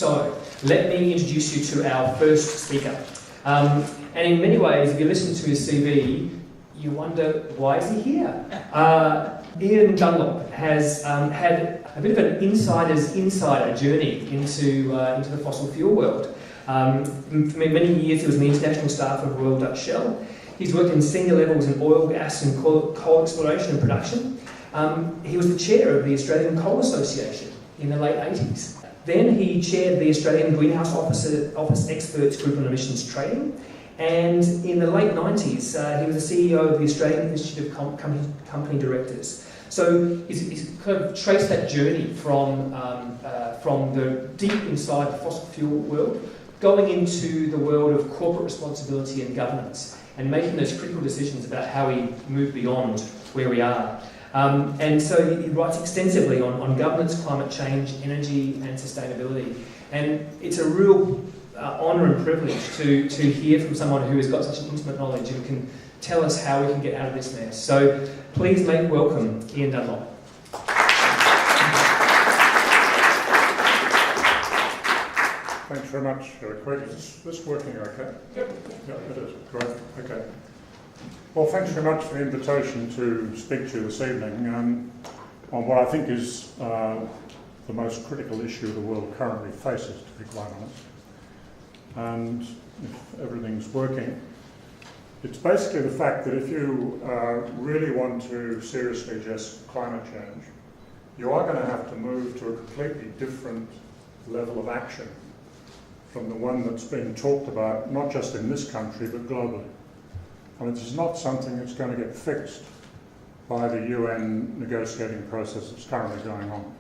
So, let me introduce you to our first speaker. And in many ways, if you listen to his CV, you wonder, why is he here? Ian Dunlop has had a bit of an insider journey into the fossil fuel world. For many years, he was an international staff of Royal Dutch Shell. He's worked in senior levels in oil, gas and coal exploration and production. He was the chair of the Australian Coal Association in the late 80s. Then he chaired the Australian Greenhouse Office Experts Group on Emissions Trading. And in the late 90s, he was the CEO of the Australian Institute of Company Directors. So he's kind of traced that journey from the deep inside the fossil fuel world, going into the world of corporate responsibility and governance, and making those critical decisions about how we move beyond where we are. And so he writes extensively on governance, climate change, energy and sustainability. And it's a real honour and privilege to hear from someone who has got such an intimate knowledge and can tell us how we can get out of this mess. So please make welcome Ian Dunlop. Thanks very much, Craig. Is this working okay? Yep. Yeah, it is. Great. Okay. Well, thanks very much for the invitation to speak to you this evening on what I think is the most critical issue the world currently faces, to be quite honest. And if everything's working, it's basically the fact that if you really want to seriously address climate change, you are going to have to move to a completely different level of action from the one that's being talked about, not just in this country, but globally. And this is not something that's going to get fixed by the UN negotiating process that's currently going on.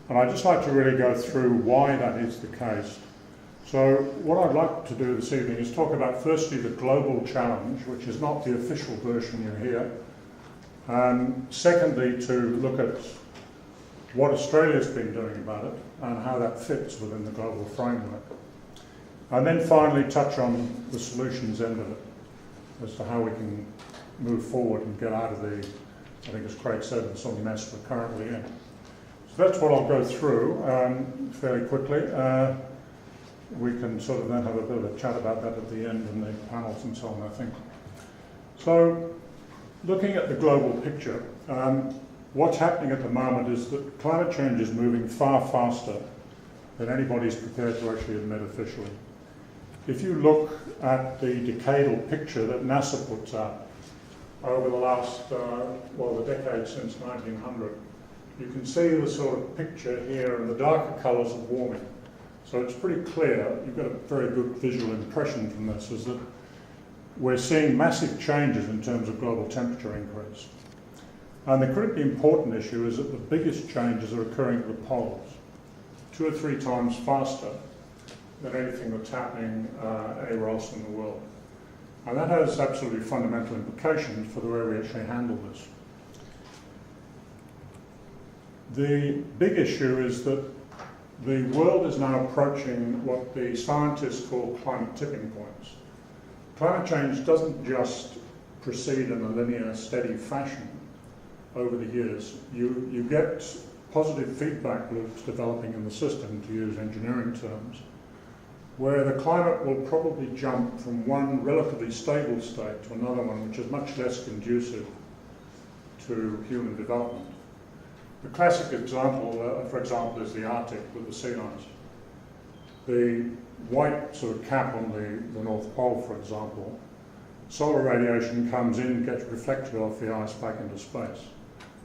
And I'd just like to really go through why that is the case. So what I'd like to do this evening is talk about firstly the global challenge, which is not the official version you hear. Secondly, to look at what Australia's been doing about it and how that fits within the global framework. And then finally touch on the solutions end of it as to how we can move forward and get out of the, I think as Craig said, the sort of mess we're currently in. So that's what I'll go through fairly quickly. We can sort of then have a bit of a chat about that at the end in the panels and so on, I think. So, looking at the global picture, what's happening at the moment is that climate change is moving far faster than anybody's prepared to actually admit officially. If you look at the decadal picture that NASA puts out over the last, the decade since 1900, you can see the sort of picture here in the darker colours of warming. So it's pretty clear, you've got a very good visual impression from this, is that we're seeing massive changes in terms of global temperature increase. And the critically important issue is that the biggest changes are occurring at the poles, 2 or 3 times faster than anything that's happening anywhere else in the world. And that has absolutely fundamental implications for the way we actually handle this. The big issue is that the world is now approaching what the scientists call climate tipping points. Climate change doesn't just proceed in a linear, steady fashion over the years. You get positive feedback loops developing in the system, to use engineering terms, where the climate will probably jump from one relatively stable state to another one which is much less conducive to human development. The classic example, for example, is the Arctic with the sea ice. The white sort of cap on the North Pole, for example, solar radiation comes in, gets reflected off the ice back into space,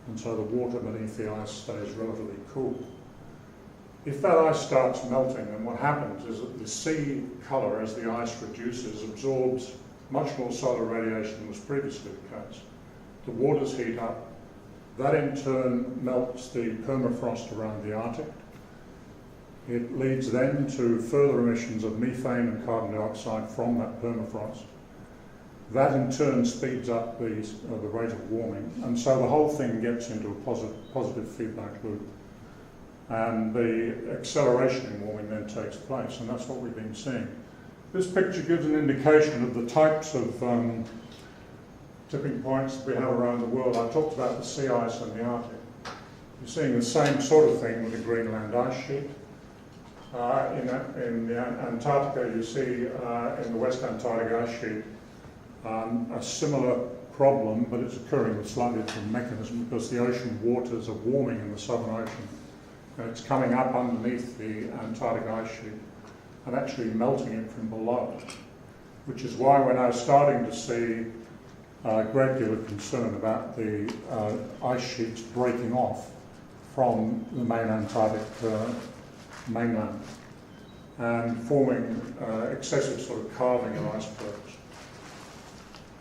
and so the water beneath the ice stays relatively cool. If that ice starts melting, then what happens is that the sea colour, as the ice reduces, absorbs much more solar radiation than was previously the case. The waters heat up. That in turn melts the permafrost around the Arctic. It leads then to further emissions of methane and carbon dioxide from that permafrost. That in turn speeds up the rate of warming, and so the whole thing gets into a positive feedback loop. And the acceleration in warming then takes place, and that's what we've been seeing. This picture gives an indication of the types of tipping points that we have around the world. I talked about the sea ice and the Arctic. You're seeing the same sort of thing with the Greenland ice sheet. In the Antarctica, you see in the West Antarctic ice sheet a similar problem, but it's occurring with slightly different mechanism because the ocean waters are warming in the Southern Ocean. And it's coming up underneath the Antarctic ice sheet and actually melting it from below, which is why we're now starting to see a great deal of concern about the ice sheets breaking off from the main Antarctic mainland and forming excessive sort of carving of icebergs.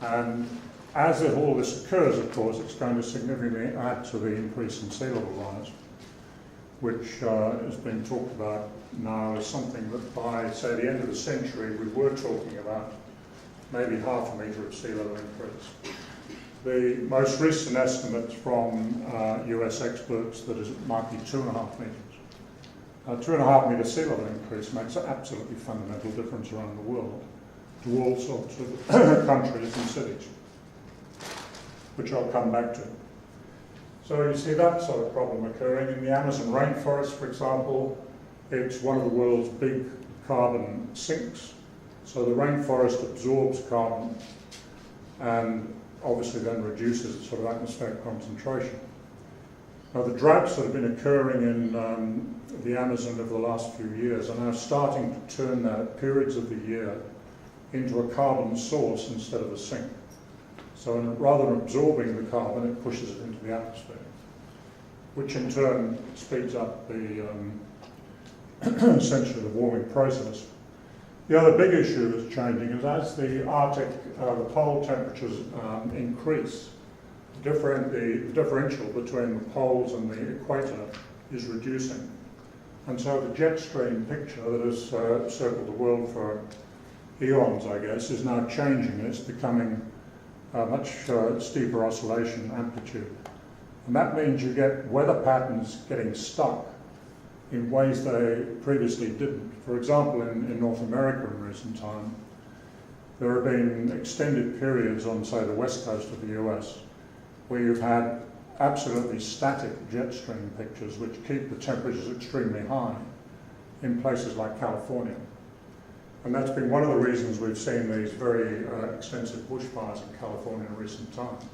And as all this occurs, of course, it's going to significantly add to the increase in sea level rise, which is being talked about now as something that by, say, the end of the century, we were talking about maybe half a metre of sea level increase. The most recent estimates from US experts that it might be 2.5 metres. 2.5 metre sea level increase makes an absolutely fundamental difference around the world to all sorts of countries and cities, which I'll come back to. So you see that sort of problem occurring in the Amazon rainforest, for example. It's one of the world's big carbon sinks. So the rainforest absorbs carbon and obviously then reduces its sort of atmospheric concentration. Now the droughts that have been occurring in the Amazon over the last few years are now starting to turn periods of the year into a carbon source instead of a sink. So rather than absorbing the carbon, it pushes it into the atmosphere, which in turn speeds up the essentially the warming process. The other big issue that's changing is as the Arctic, the pole temperatures increase, the differential between the poles and the equator is reducing. And so the jet stream picture that has circled the world for eons, I guess, is now changing. It's becoming a much steeper oscillation amplitude. And that means you get weather patterns getting stuck in ways they previously didn't. For example, in North America in recent time, there have been extended periods on, say, the west coast of the US, where you've had absolutely static jet stream pictures which keep the temperatures extremely high in places like California. And that's been one of the reasons we've seen these very extensive bushfires in California in recent times.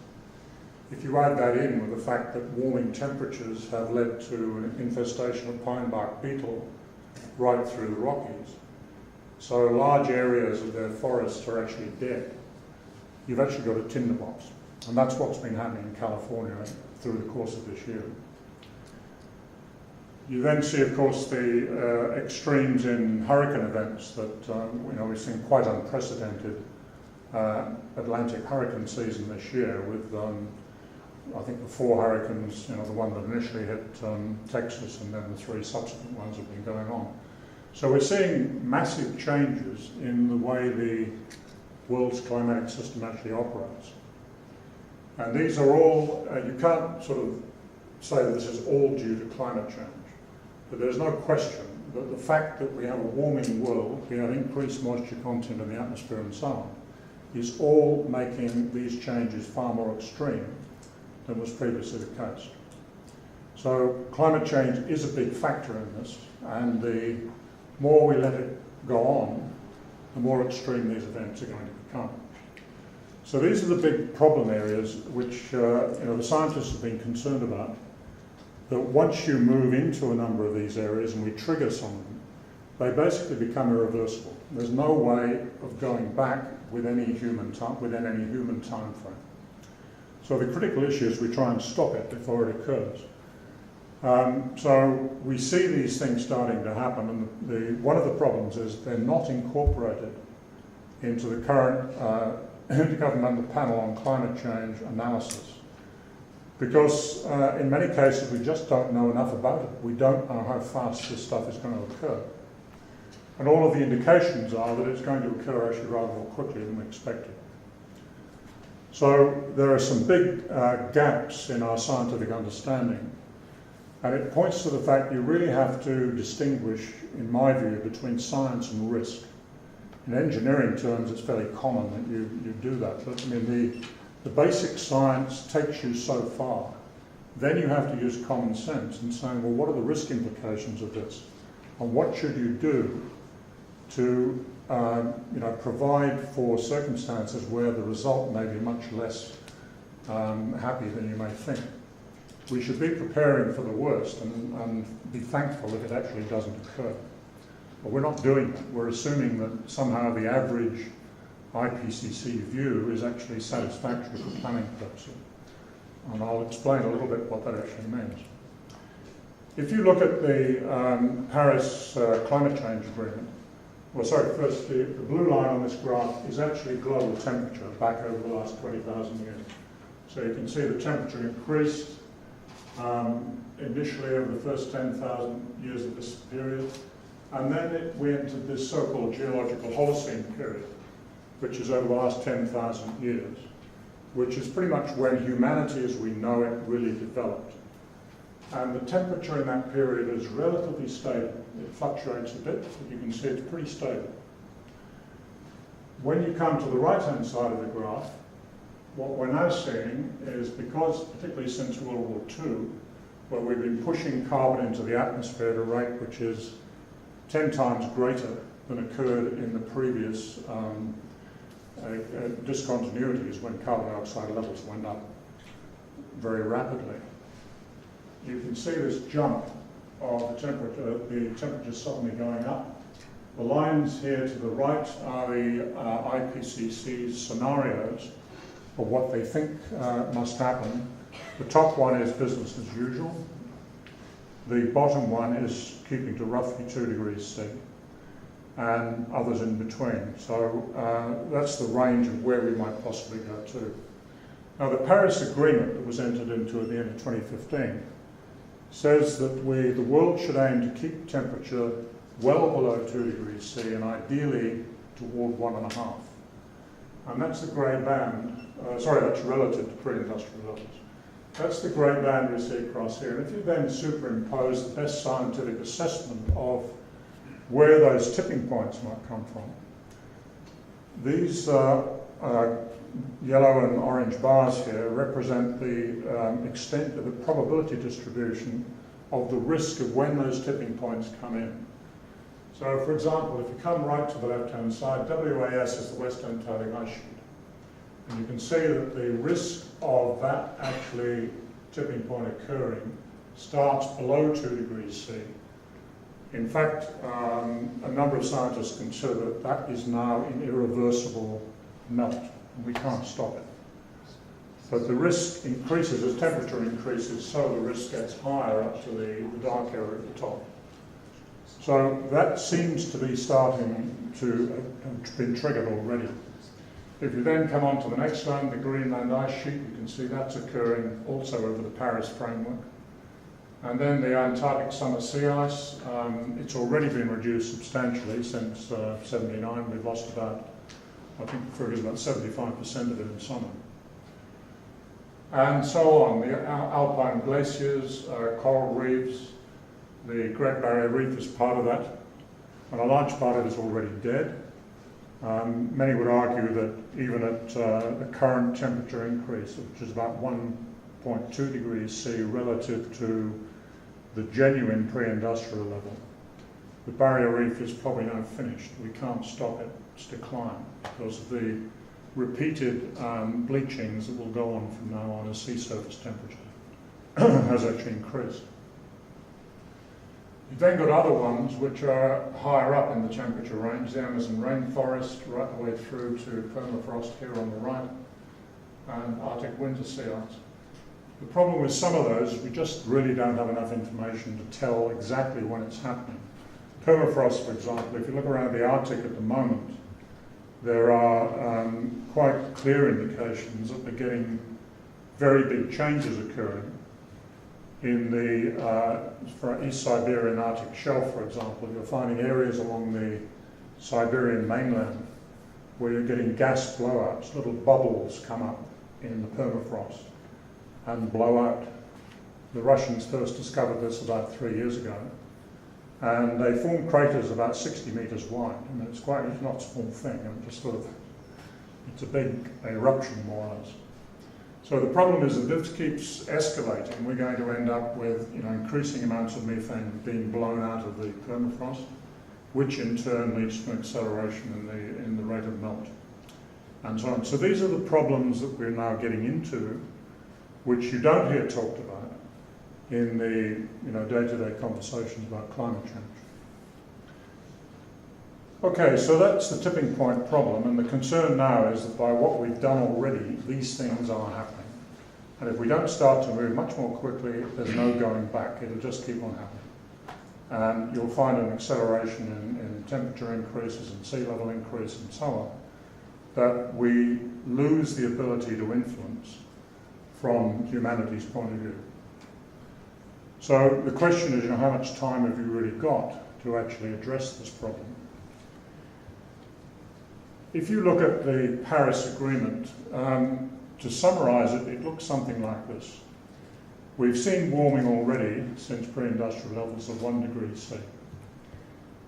If you add that in with the fact that warming temperatures have led to an infestation of pine bark beetle right through the Rockies, so large areas of their forests are actually dead, you've actually got a tinderbox. And that's what's been happening in California through the course of this year. You then see, of course, the extremes in hurricane events that we've seen quite unprecedented Atlantic hurricane season this year with, I think, the 4 hurricanes, the one that initially hit Texas and then the 3 subsequent ones have been going on. So we're seeing massive changes in the way the world's climatic system actually operates. And these are all, you can't sort of say that this is all due to climate change. But there's no question that the fact that we have a warming world, we have increased moisture content in the atmosphere and so on, is all making these changes far more extreme than was previously the case. So climate change is a big factor in this, and the more we let it go on, the more extreme these events are going to become. So these are the big problem areas which the scientists have been concerned about. That once you move into a number of these areas and we trigger some of them, they basically become irreversible. There's no way of going back with any human time frame. So the critical issue is we try and stop it before it occurs. So we see these things starting to happen, and one of the problems is they're not incorporated into the current Intergovernmental Panel on Climate Change analysis. Because in many cases we just don't know enough about it. We don't know how fast this stuff is going to occur. And all of the indications are that it's going to occur actually rather more quickly than we expected. So there are some big gaps in our scientific understanding. And it points to the fact you really have to distinguish, in my view, between science and risk. In engineering terms, it's fairly common that you do that. But I mean, the basic science takes you so far. Then you have to use common sense and saying, well, what are the risk implications of this? And what should you do to provide for circumstances where the result may be much less happy than you may think. We should be preparing for the worst and be thankful if it actually doesn't occur. But we're not doing that. We're assuming that somehow the average IPCC view is actually satisfactory for planning purposes. And I'll explain a little bit what that actually means. If you look at the Paris Climate Change Agreement, first, the blue line on this graph is actually global temperature back over the last 20,000 years. So you can see the temperature increased initially over the first 10,000 years of this period, and then we entered this so-called geological Holocene period, which is over the last 10,000 years, which is pretty much when humanity as we know it really developed. And the temperature in that period is relatively stable. It fluctuates a bit, but you can see it's pretty stable. When you come to the right-hand side of the graph, what we're now seeing is, because particularly since World War II, where we've been pushing carbon into the atmosphere at a rate which is 10 times greater than occurred in the previous discontinuities when carbon dioxide levels went up very rapidly. You can see this jump of the temperature suddenly going up. The lines here to the right are the IPCC's scenarios of what they think must happen. The top one is business as usual. The bottom one is keeping to roughly 2 degrees C, and others in between. So that's the range of where we might possibly go to. Now, the Paris Agreement that was entered into at the end of 2015 says that the world should aim to keep temperature well below 2 degrees C and ideally toward 1.5. And that's the grey band, that's relative to pre-industrial levels. That's the grey band we see across here. And if you then superimpose the best scientific assessment of where those tipping points might come from, these yellow and orange bars here represent the extent of the probability distribution of the risk of when those tipping points come in. So, for example, if you come right to the left-hand side, WAS is the West Antarctic Ice Sheet. And you can see that the risk of that actually tipping point occurring starts below 2 degrees C. In fact, a number of scientists consider that that is now an irreversible melt. We can't stop it. But the risk increases as temperature increases, so the risk gets higher up to the dark area at the top. So that seems to be starting to have been triggered already. If you then come on to the next one, the Greenland ice sheet, you can see that's occurring also over the Paris framework. And then the Antarctic summer sea ice, it's already been reduced substantially since '79. We've lost about, I think the figure is about 75% of it in summer. And so on, the alpine glaciers, coral reefs, the Great Barrier Reef is part of that, and a large part of it is already dead. Many would argue that even at the current temperature increase, which is about 1.2 degrees C relative to the genuine pre-industrial level, the barrier reef is probably now finished. We can't stop its decline because of the repeated bleachings that will go on from now on as sea surface temperature has actually increased. You've then got other ones which are higher up in the temperature range, the Amazon rainforest, right the way through to permafrost here on the right, and Arctic winter sea ice. The problem with some of those is we just really don't have enough information to tell exactly when it's happening. Permafrost, for example, if you look around the Arctic at the moment, there are quite clear indications that we're getting very big changes occurring in the East Siberian Arctic shelf, for example. You're finding areas along the Siberian mainland where you're getting gas blowouts, little bubbles come up in the permafrost and blow out. The Russians first discovered this about 3 years ago, and they formed craters about 60 metres wide. I mean, it's not a small thing, it's a big eruption, more or less. So the problem is that if this keeps escalating, we're going to end up with increasing amounts of methane being blown out of the permafrost, which in turn leads to an acceleration in the rate of melt, and so on. So these are the problems that we're now getting into, which you don't hear talked about in the day-to-day conversations about climate change. Okay, so that's the tipping point problem, and the concern now is that by what we've done already, these things are happening. And if we don't start to move much more quickly, there's no going back. It'll just keep on happening. And you'll find an acceleration in temperature increases and sea level increase and so on, that we lose the ability to influence from humanity's point of view. So the question is, how much time have you really got to actually address this problem? If you look at the Paris Agreement, to summarise it, it looks something like this. We've seen warming already since pre-industrial levels of 1 degree C.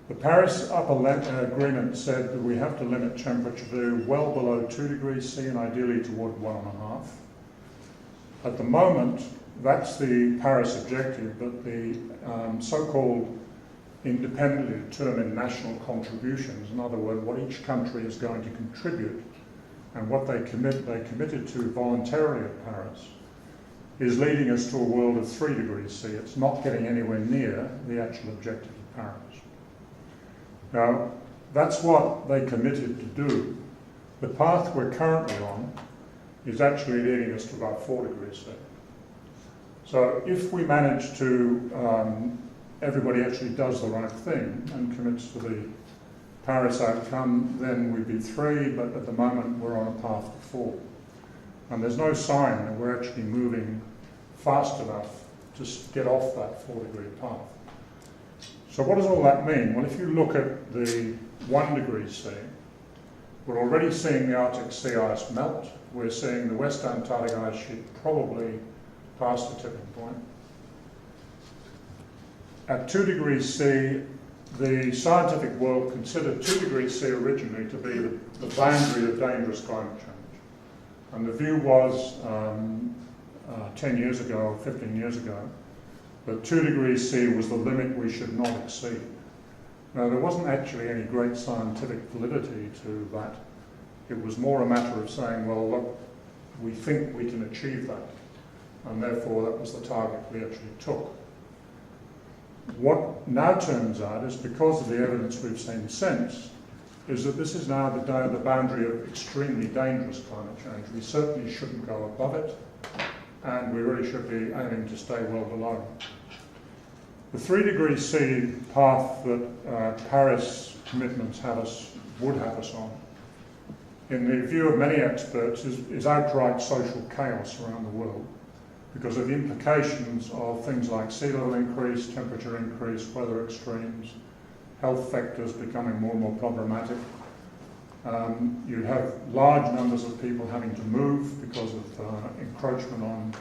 The Paris Agreement said that we have to limit temperature to well below 2 degrees C and ideally toward 1.5. At the moment, that's the Paris objective, but the so-called independently determined national contributions, in other words, what each country is going to contribute and what they committed to voluntarily at Paris, is leading us to a world of 3 degrees C. It's not getting anywhere near the actual objective of Paris. Now, that's what they committed to do. The path we're currently on is actually leading us to about 4 degrees C. So if we manage to, everybody actually does the right thing and commits to the Paris outcome, then we'd be 3, but at the moment we're on a path to 4. And there's no sign that we're actually moving fast enough to get off that 4 degree path. So what does all that mean? Well, if you look at the 1 degree C, we're already seeing the Arctic sea ice melt. We're seeing the West Antarctic ice sheet probably past the tipping point. At 2 degrees C, the scientific world considered 2 degrees C originally to be the boundary of dangerous climate change. And the view was 10 years ago, 15 years ago, that 2 degrees C was the limit we should not exceed. Now, there wasn't actually any great scientific validity to that. It was more a matter of saying, well, look, we think we can achieve that. And therefore, that was the target we actually took. What now turns out is, because of the evidence we've seen since, is that this is now the boundary of extremely dangerous climate change. We certainly shouldn't go above it, and we really should be aiming to stay well below. The 3 degrees C path that Paris commitments would have us on, in the view of many experts, is outright social chaos around the world, because of the implications of things like sea level increase, temperature increase, weather extremes, health factors becoming more and more problematic. You'd have large numbers of people having to move because of encroachment on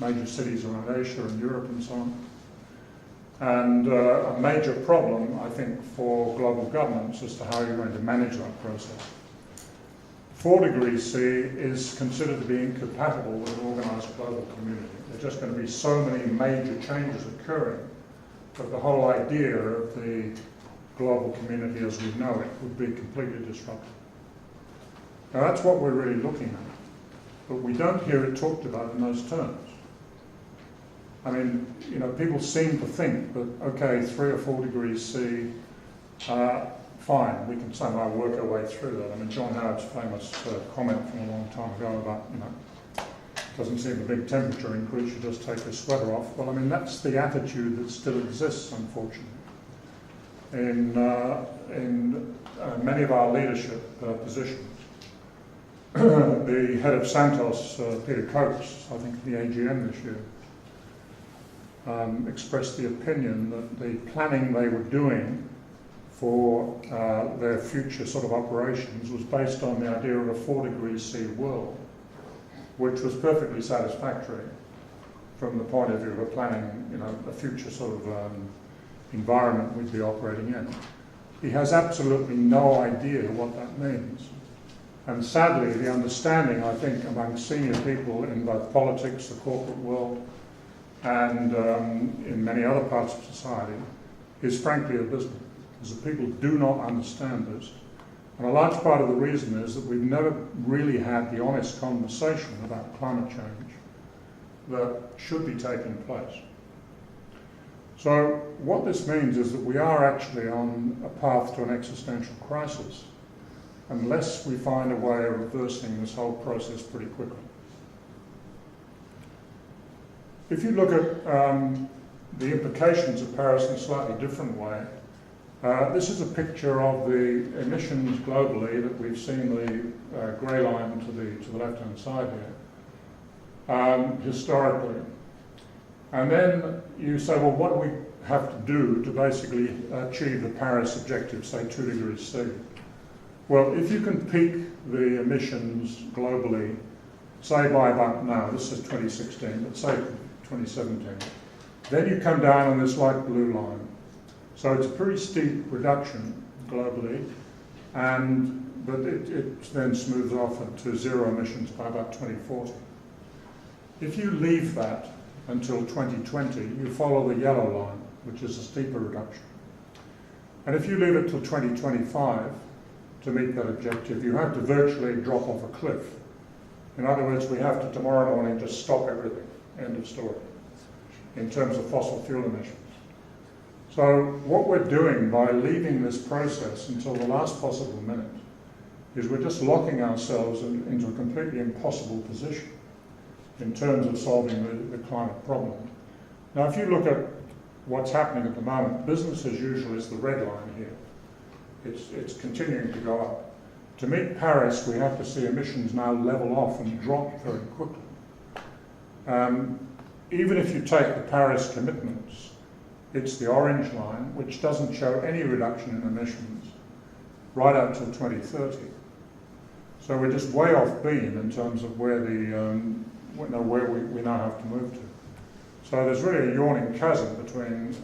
major cities around Asia and Europe and so on. And a major problem, I think, for global governments as to how you're going to manage that process. 4 degrees C is considered to be incompatible with an organised global community. There's just going to be so many major changes occurring that the whole idea of the global community as we know it would be completely disrupted. Now, that's what we're really looking at, but we don't hear it talked about in those terms. I mean, people seem to think that, okay, 3 or 4 degrees C, fine, we can somehow work our way through that. I mean, John Howard's famous comment from a long time ago about, doesn't seem a big temperature increase, you just take your sweater off. Well, I mean, that's the attitude that still exists, unfortunately, in many of our leadership positions. The head of Santos, Peter Coates, I think at the AGM this year, expressed the opinion that the planning they were doing for their future sort of operations was based on the idea of a 4 degrees C world, which was perfectly satisfactory from the point of view of planning, a future sort of environment we'd be operating in. He has absolutely no idea what that means. And sadly, the understanding, I think, among senior people in both politics, the corporate world, and in many other parts of society, is frankly abysmal, because the people do not understand this. And a large part of the reason is that we've never really had the honest conversation about climate change that should be taking place. So what this means is that we are actually on a path to an existential crisis unless we find a way of reversing this whole process pretty quickly. If you look at the implications of Paris in a slightly different way, this is a picture of the emissions globally that we've seen the grey line to the left-hand side here, historically. And then you say, well, what do we have to do to basically achieve the Paris objective, say 2 degrees C? Well, if you can peak the emissions globally, say by about now, this is 2016, but say 2017, then you come down on this light blue line. So it's a pretty steep reduction globally, but it then smooths off to zero emissions by about 2040. If you leave that until 2020, you follow the yellow line, which is a steeper reduction. And if you leave it till 2025 to meet that objective, you have to virtually drop off a cliff. In other words, we have to tomorrow morning just stop everything, end of story, in terms of fossil fuel emissions. So what we're doing by leaving this process until the last possible minute is we're just locking ourselves into a completely impossible position in terms of solving the climate problem. Now, if you look at what's happening at the moment, business as usual is the red line here. It's continuing to go up. To meet Paris, we have to see emissions now level off and drop very quickly. Even if you take the Paris commitments, it's the orange line, which doesn't show any reduction in emissions right up till 2030. So we're just way off beam in terms of where where we now have to move to. So there's really a yawning chasm between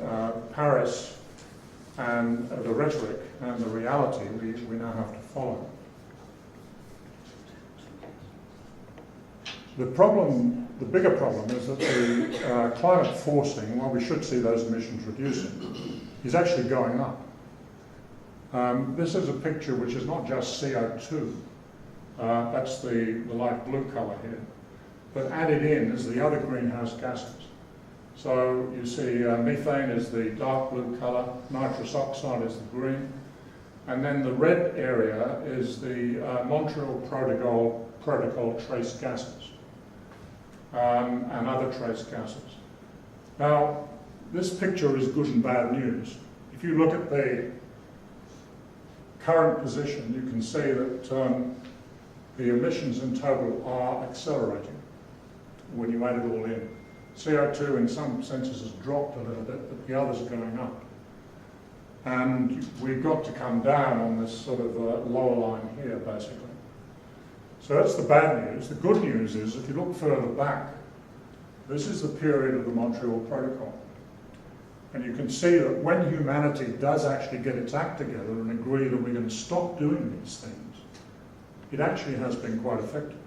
Paris and the rhetoric and the reality we now have to follow. The bigger problem is that the climate forcing, while we should see those emissions reducing, is actually going up. This is a picture which is not just CO2, that's the light blue colour here, but added in is the other greenhouse gases. So you see methane is the dark blue colour, nitrous oxide is the green, and then the red area is the Montreal Protocol trace gases. And other trace gases. Now, this picture is good and bad news. If you look at the current position, you can see that the emissions in total are accelerating when you add it all in. CO2 in some senses has dropped a little bit, but the others are going up. And we've got to come down on this sort of lower line here, basically. So that's the bad news. The good news is, if you look further back, this is the period of the Montreal Protocol. And you can see that when humanity does actually get its act together and agree that we're going to stop doing these things, it actually has been quite effective.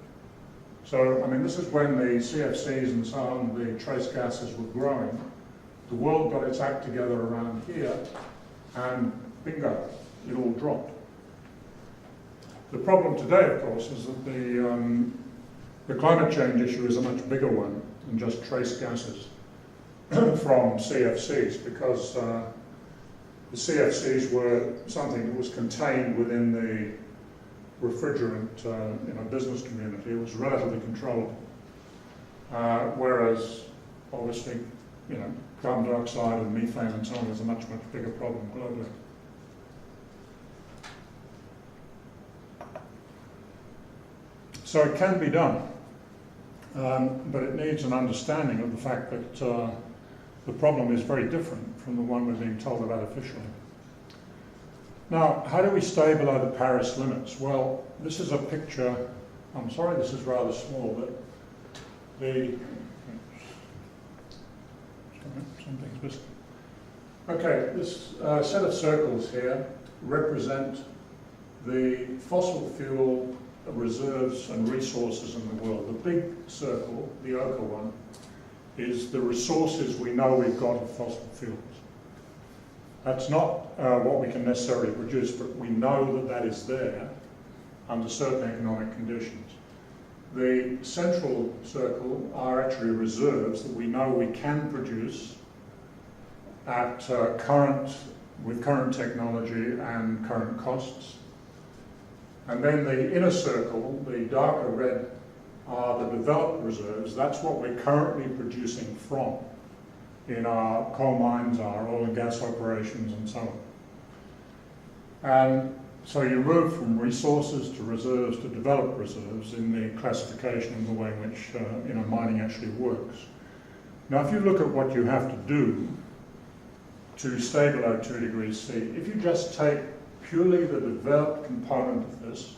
So, I mean, this is when the CFCs and so on, the trace gases were growing. The world got its act together around here, and bingo, it all dropped. The problem today, of course, is that the climate change issue is a much bigger one than just trace gases from CFCs, because the CFCs were something that was contained within the refrigerant business community. It was relatively controllable, whereas obviously, carbon dioxide and methane and so on is a much, much bigger problem globally. So it can be done, but it needs an understanding of the fact that the problem is very different from the one we're being told about officially. Now, how do we stay below the Paris limits? Well, this is a picture, I'm sorry this is rather small, but something's missing. Okay, this set of circles here represent the fossil fuel reserves and resources in the world. The big circle, the ochre one, is the resources we know we've got of fossil fuels. That's not what we can necessarily produce, but we know that that is there under certain economic conditions. The central circle are actually reserves that we know we can produce at with current technology and current costs. And then the inner circle, the darker red, are the developed reserves. That's what we're currently producing from in our coal mines, our oil and gas operations, and so on. And so you move from resources to reserves to developed reserves in the classification and the way in which mining actually works. Now, if you look at what you have to do to stay below 2 degrees C, if you just take purely the developed component of this,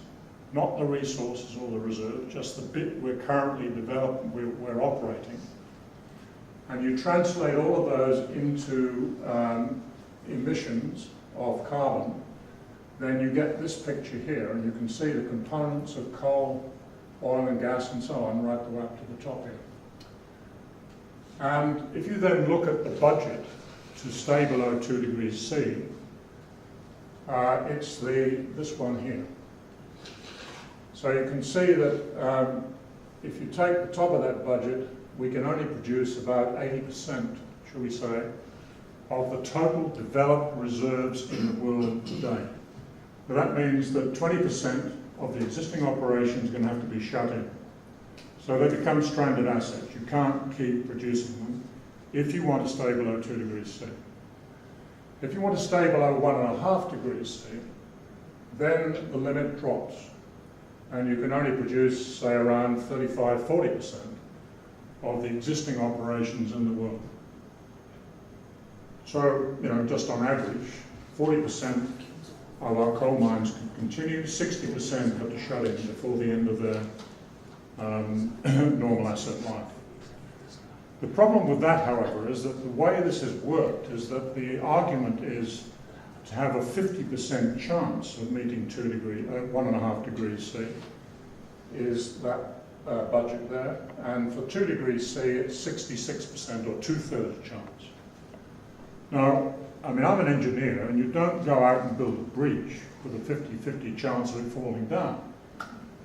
not the resources or the reserve, just the bit we're currently developing, we're operating, and you translate all of those into emissions of carbon, then you get this picture here, and you can see the components of coal, oil and gas and so on right the way up to the top here. And if you then look at the budget to stay below 2 degrees C, it's this one here. So you can see that if you take the top of that budget, we can only produce about 80%, shall we say, of the total developed reserves in the world today. But that means that 20% of the existing operations are going to have to be shut in. So they become stranded assets. You can't keep producing them if you want to stay below 2 degrees C. If you want to stay below 1.5 degrees C, then the limit drops. And you can only produce, say, around 35–40% of the existing operations in the world. So, just on average, 40% of our coal mines can continue, 60% have to shut in before the end of their normal asset life. The problem with that, however, is that the way this has worked is that the argument is to have a 50% chance of meeting 1.5 degrees C is that budget there, and for 2 degrees C it's 66% or 2/3 chance. Now, I'm an engineer, and you don't go out and build a bridge with a 50-50 chance of it falling down.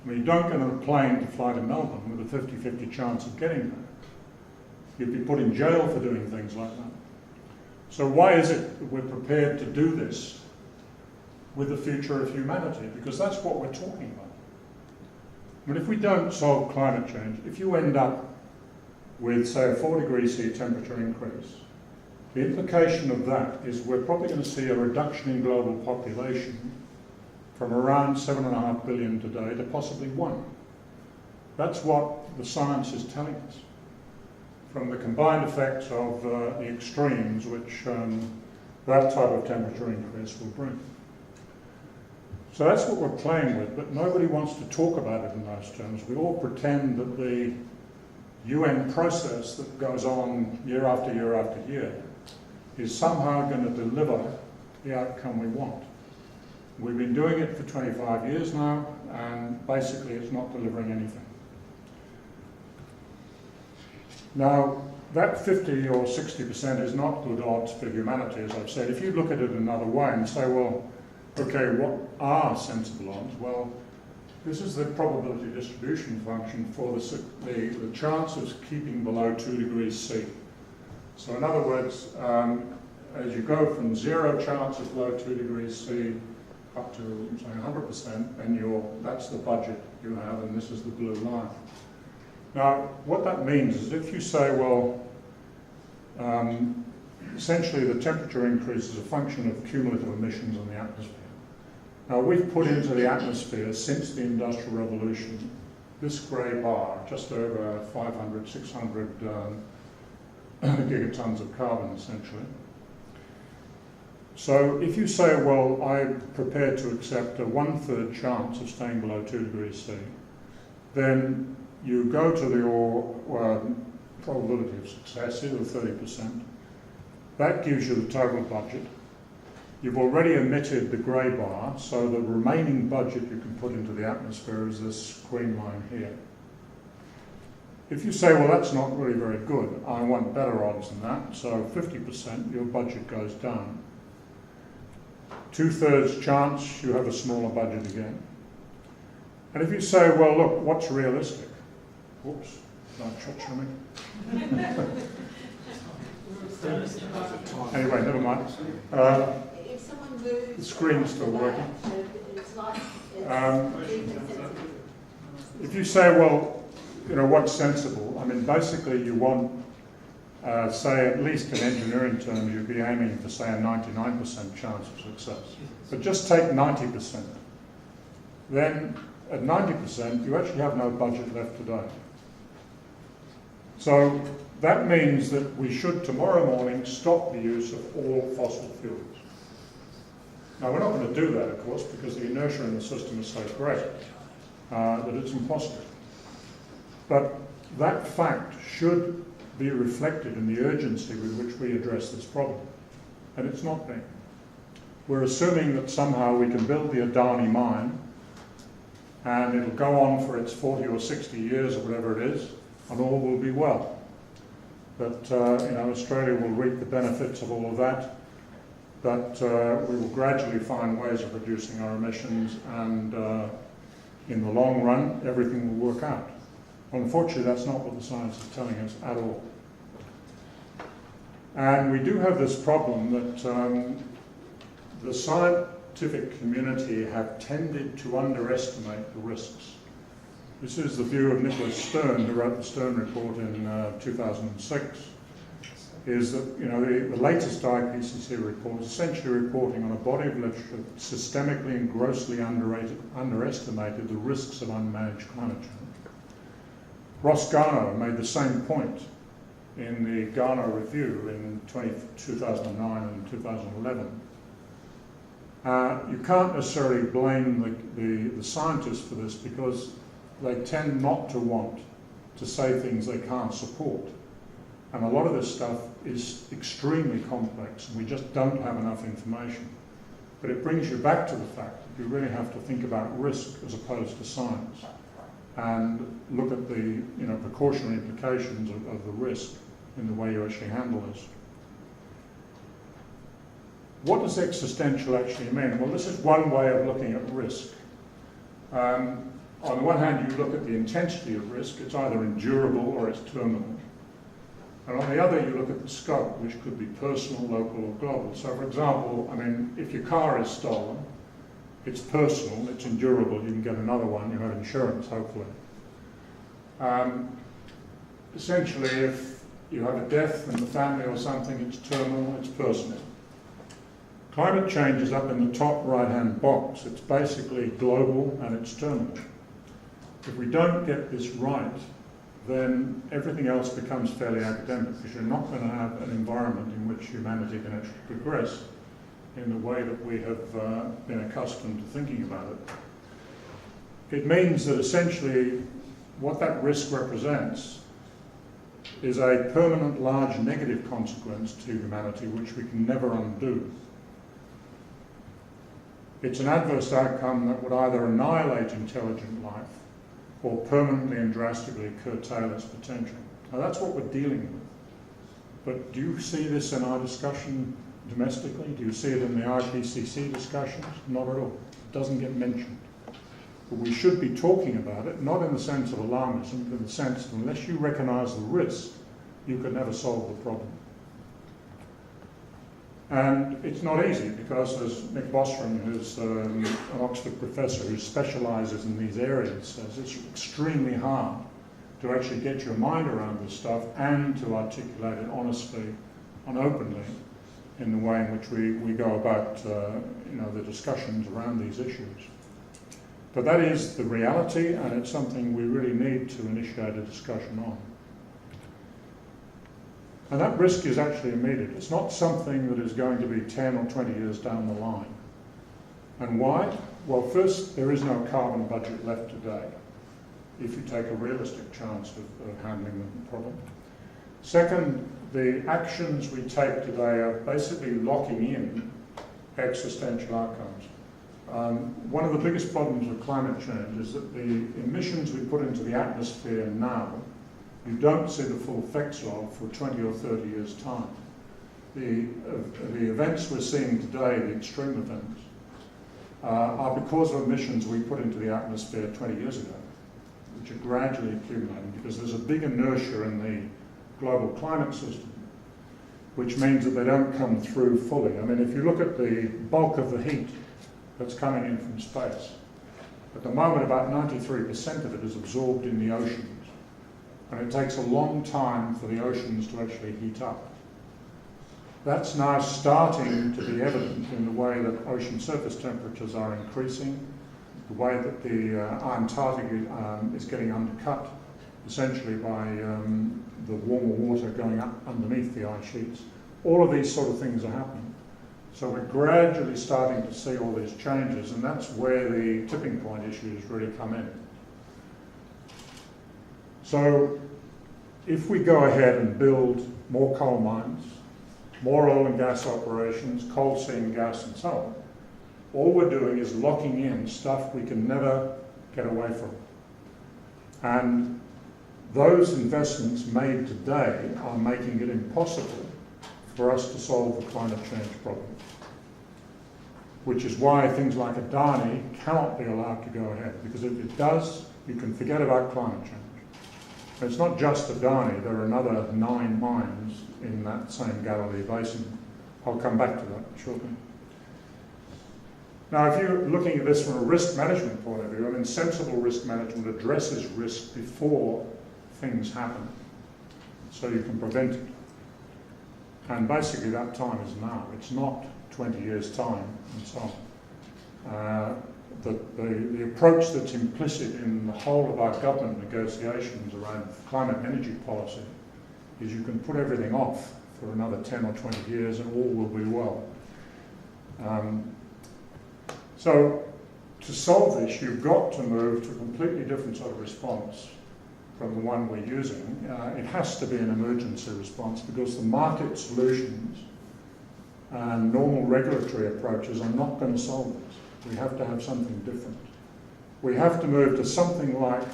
You don't get on a plane to fly to Melbourne with a 50-50 chance of getting there. You'd be put in jail for doing things like that. So why is it that we're prepared to do this with the future of humanity? Because that's what we're talking about. If we don't solve climate change, if you end up with, say, a 4 degrees C temperature increase, the implication of that is we're probably going to see a reduction in global population from around 7.5 billion today to possibly 1. That's what the science is telling us, from the combined effects of the extremes which that type of temperature increase will bring. So that's what we're playing with, but nobody wants to talk about it in those terms. We all pretend that the UN process that goes on year after year after year is somehow going to deliver the outcome we want. We've been doing it for 25 years now, and basically it's not delivering anything. Now, that 50 or 60% is not good odds for humanity, as I've said. If you look at it another way and say, well, okay, what are sensible odds? Well, this is the probability distribution function for the chance of keeping below 2 degrees C. So in other words, as you go from 0 chance of below 2 degrees C up to, say, 100%, then that's the budget you have, and this is the blue line. Now, what that means is if you say, well, essentially the temperature increase is a function of cumulative emissions in the atmosphere. Now, we've put into the atmosphere since the Industrial Revolution this grey bar, just over 500, 600 gigatons of carbon, essentially. So if you say, well, I'm prepared to accept a 1/3 chance of staying below 2 degrees C, then you go to your probability of success, either 30%. That gives you the total budget. You've already emitted the grey bar, so the remaining budget you can put into the atmosphere is this green line here. If you say, well, that's not really very good, I want better odds than that, so 50% your budget goes down. 2/3 chance you have a smaller budget again. And if you say, well, look, what's realistic? Whoops, no touch on me. Anyway, never mind. If someone moves, The screen's still working. it's like If you say, well, you know, what's sensible? I mean, basically you want, say, at least in engineering terms, you'd be aiming for, say, a 99% chance of success. But just take 90%. Then, at 90%, you actually have no budget left today. So, that means that we should, tomorrow morning, stop the use of all fossil fuels. Now, we're not going to do that, of course, because the inertia in the system is so great that it's impossible. But that fact should be reflected in the urgency with which we address this problem. And it's not being. We're assuming that somehow we can build the Adani mine and it'll go on for its 40 or 60 years or whatever it is, and all will be well. That you know, Australia will reap the benefits of all of that, that we will gradually find ways of reducing our emissions, and in the long run, everything will work out. Unfortunately, that's not what the science is telling us at all. And we do have this problem that the scientific community have tended to underestimate the risks. This is the view of Nicholas Stern, who wrote the Stern report in 2006, is that, you know, the latest IPCC report is essentially reporting on a body of literature that systemically and grossly underestimated the risks of unmanaged climate change. Ross Garnaut made the same point in the Garnaut Review in 2009 and 2011. You can't necessarily blame the scientists for this, because they tend not to want to say things they can't support. And a lot of this stuff is extremely complex, and we just don't have enough information. But it brings you back to the fact that you really have to think about risk as opposed to science, and look at the, you know, precautionary implications of the risk in the way you actually handle this. What does existential actually mean? Well, this is one way of looking at risk. On the one hand, you look at the intensity of risk. It's either endurable or it's terminal. And on the other, you look at the scope, which could be personal, local, or global. So, for example, I mean, if your car is stolen, it's personal, it's endurable, you can get another one, you have insurance, hopefully. Essentially, if you have a death in the family or something, it's terminal, it's personal. Climate change is up in the top right-hand box. It's basically global and it's terminal. If we don't get this right, then everything else becomes fairly academic, because you're not going to have an environment in which humanity can actually progress in the way that we have been accustomed to thinking about it. It means that essentially what that risk represents is a permanent large negative consequence to humanity which we can never undo. It's an adverse outcome that would either annihilate intelligent life or permanently and drastically curtail its potential. Now that's what we're dealing with. But do you see this in our discussion domestically? Do you see it in the IPCC discussions? Not at all. It doesn't get mentioned. But we should be talking about it, not in the sense of alarmism, but in the sense that unless you recognise the risk, you can never solve the problem. And it's not easy, because as Nick Bostrom, who's an Oxford professor who specialises in these areas, says it's extremely hard to actually get your mind around this stuff and to articulate it honestly and openly in the way in which we go about you know, the discussions around these issues. But that is the reality, and it's something we really need to initiate a discussion on. And that risk is actually immediate. It's not something that is going to be 10 or 20 years down the line. And why? Well, first, there is no carbon budget left today, if you take a realistic chance of handling the problem. Second, the actions we take today are basically locking in existential outcomes. One of the biggest problems with climate change is that the emissions we put into the atmosphere now, you don't see the full effects of for 20 or 30 years' time. The events we're seeing today, the extreme events, are because of emissions we put into the atmosphere 20 years ago, which are gradually accumulating because there's a big inertia in the global climate system, which means that they don't come through fully. I mean, if you look at the bulk of the heat that's coming in from space, at the moment about 93% of it is absorbed in the oceans, and it takes a long time for the oceans to actually heat up. That's now starting to be evident in the way that ocean surface temperatures are increasing, the way that the Antarctic is getting undercut, essentially by the warmer water going up underneath the ice sheets. All of these sort of things are happening. So we're gradually starting to see all these changes, and that's where the tipping point issues really come in. So if we go ahead and build more coal mines, more oil and gas operations, coal seam gas and so on, all we're doing is locking in stuff we can never get away from. And those investments made today are making it impossible for us to solve the climate change problem, which is why things like Adani cannot be allowed to go ahead, because if it does, you can forget about climate change. And it's not just Adani, there are another 9 mines in that same Galilee Basin. I'll come back to that shortly. Now, if you're looking at this from a risk management point of view, I mean, sensible risk management addresses risk before things happen, so you can prevent it. And basically that time is now. It's not 20 years' time and so on. The approach that's implicit in the whole of our government negotiations around climate and energy policy is you can put everything off for another 10 or 20 years and all will be well. So to solve this, you've got to move to a completely different sort of response from the one we're using. It has to be an emergency response because the market solutions and normal regulatory approaches are not going to solve this. We have to have something different. We have to move to something like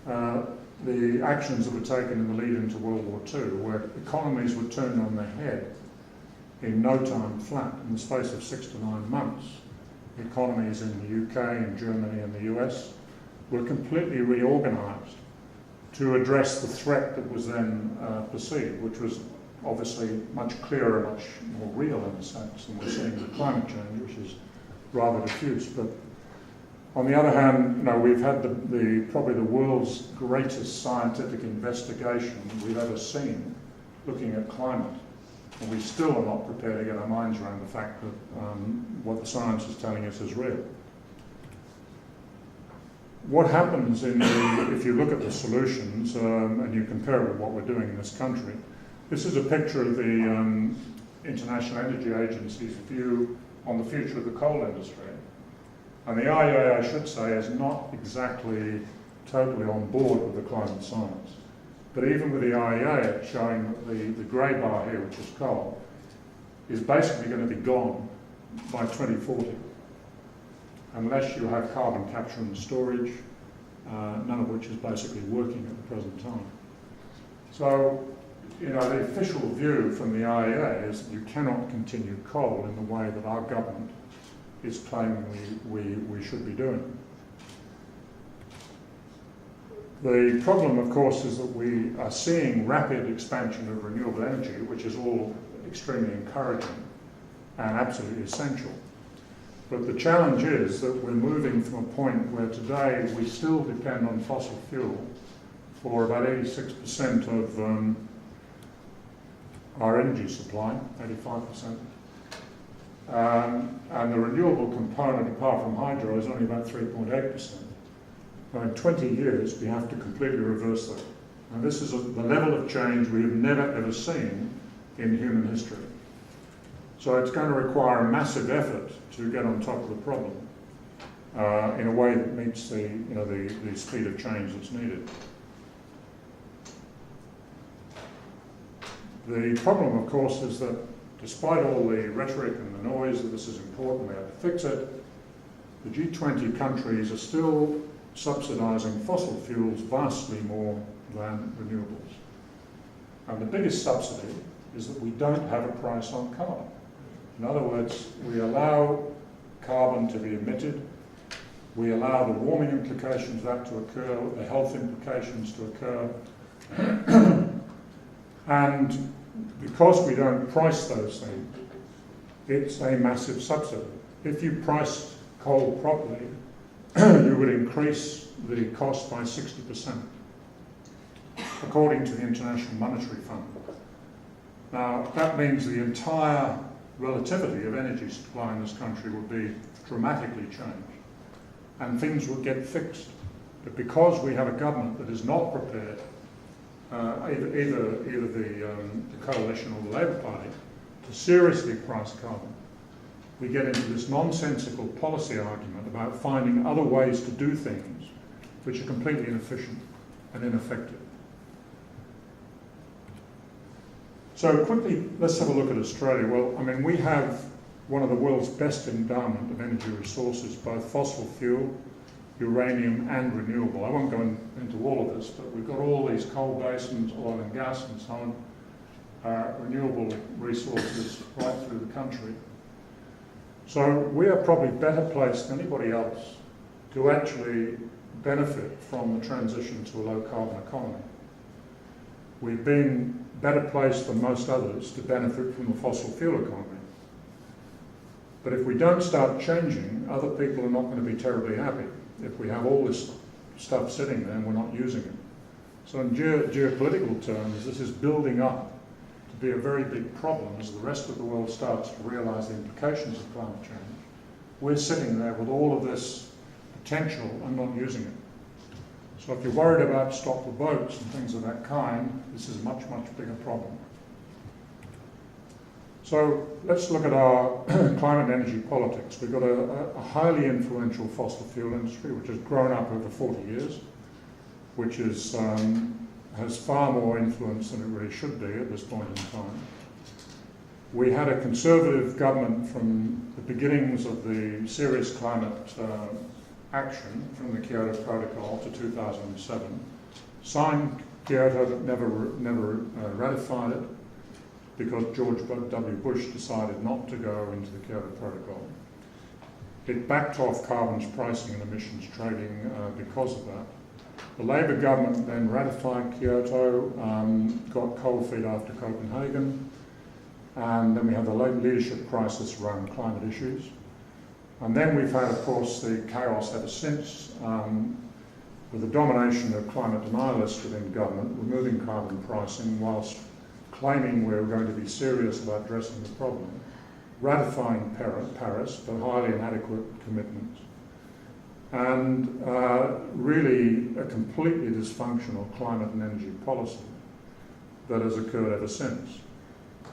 the actions that were taken in the lead into World War II, where economies were turned on their head in no time flat. In the space of 6 to 9 months, economies in the UK and Germany and the US were completely reorganised to address the threat that was then perceived, which was obviously much clearer, much more real in a sense than we're seeing with climate change, which is rather diffuse. But on the other hand, we've had probably the world's greatest scientific investigation we've ever seen looking at climate. And we still are not prepared to get our minds around the fact that what the science is telling us is real. What happens if you look at the solutions and you compare it with what we're doing in this country, this is a picture of the International Energy Agency's view on the future of the coal industry. And the IEA, I should say, is not exactly totally on board with the climate science. But even with the IEA, it's showing that the grey bar here, which is coal, is basically going to be gone by 2040, unless you have carbon capture and storage, none of which is basically working at the present time. So, the official view from the IEA is that you cannot continue coal in the way that our government is claiming we should be doing. The problem, of course, is that we are seeing rapid expansion of renewable energy, which is all extremely encouraging and absolutely essential. But the challenge is that we're moving from a point where today we still depend on fossil fuel for about 86% of our energy supply, 85%. And the renewable component, apart from hydro, is only about 3.8%. Now, in 20 years, we have to completely reverse that. And this is the level of change we have never, ever seen in human history. So it's going to require a massive effort to get on top of the problem in a way that meets the speed of change that's needed. The problem, of course, is that despite all the rhetoric and the noise that this is important, we have to fix it, the G20 countries are still subsidising fossil fuels vastly more than renewables. And the biggest subsidy is that we don't have a price on carbon. In other words, we allow carbon to be emitted, we allow the warming implications of that to occur, the health implications to occur, and because we don't price those things, it's a massive subsidy. If you priced coal properly, you would increase the cost by 60%, according to the International Monetary Fund. Now, that means the entire relativity of energy supply in this country would be dramatically changed, and things would get fixed. But because we have a government that is not prepared, either the coalition or the Labour Party, to seriously price carbon, we get into this nonsensical policy argument about finding other ways to do things which are completely inefficient and ineffective. So quickly, let's have a look at Australia. Well, I mean, we have one of the world's best endowment of energy resources, both fossil fuel, uranium and renewable. I won't go into all of this, but we've got all these coal basins, oil and gas and so on, renewable resources right through the country. So we are probably better placed than anybody else to actually benefit from the transition to a low carbon economy. We've been better placed than most others to benefit from the fossil fuel economy. But if we don't start changing, other people are not going to be terribly happy if we have all this stuff sitting there and we're not using it. So in geopolitical terms, this is building up to be a very big problem as the rest of the world starts to realise the implications of climate change. We're sitting there with all of this potential and not using it. So if you're worried about stop the boats and things of that kind, this is a much, much bigger problem. So let's look at our climate and energy politics. We've got a highly influential fossil fuel industry which has grown up over 40 years, which is, has far more influence than it really should be at this point in time. We had a Conservative government from the beginnings of the serious climate action from the Kyoto Protocol to 2007, signed Kyoto but never ratified it, because George W. Bush decided not to go into the Kyoto Protocol. It backed off carbon pricing and emissions trading because of that. The Labour government then ratified Kyoto, got cold feet after Copenhagen, and then we had the leadership crisis around climate issues. And then we've had, of course, the chaos ever since, with the domination of climate denialists within government, removing carbon pricing whilst claiming we're going to be serious about addressing the problem, ratifying Paris, but highly inadequate commitments, and really a completely dysfunctional climate and energy policy that has occurred ever since.